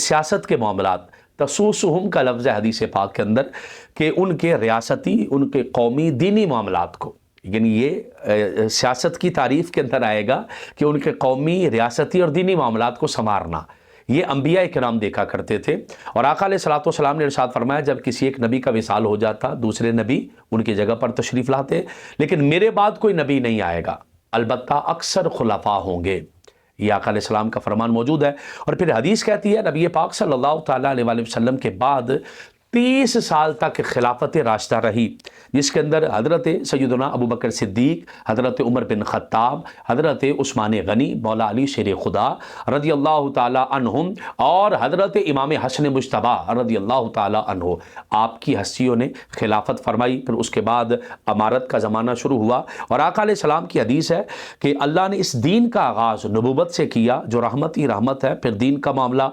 سیاست کے معاملات، تسوسہم کا لفظ ہے حدیث پاک کے اندر کہ ان کے ریاستی، ان کے قومی دینی معاملات کو، یعنی یہ سیاست کی تعریف کے اندر آئے گا کہ ان کے قومی، ریاستی اور دینی معاملات کو سنوارنا، یہ انبیاء کرام دیکھا کرتے تھے۔ اور آقا علیہ الصلوۃ والسلام نے ارشاد فرمایا جب کسی ایک نبی کا وصال ہو جاتا دوسرے نبی ان کی جگہ پر تشریف لاتے، لیکن میرے بعد کوئی نبی نہیں آئے گا، البتہ اکثر خلفاء ہوں گے، یہ آقا علیہ السلام کا فرمان موجود ہے۔ اور پھر حدیث کہتی ہے نبی پاک صلی اللہ تعالیٰ علیہ وآلہ وسلم کے بعد 30 سال تک خلافت راشدہ رہی، جس کے اندر حضرت سیدنا ابوبکر صدیق، حضرت عمر بن خطاب، حضرت عثمان غنی مولا علی شیر خدا رضی اللہ تعالیٰ عنہم، اور حضرت امام حسن مجتبیٰ رضی اللہ تعالیٰ عنہ، آپ کی ہستیوں نے خلافت فرمائی۔ پھر اس کے بعد امارت کا زمانہ شروع ہوا، اور آقا علیہ السلام کی حدیث ہے کہ اللہ نے اس دین کا آغاز نبوت سے کیا جو رحمت ہی رحمت ہے، پھر دین کا معاملہ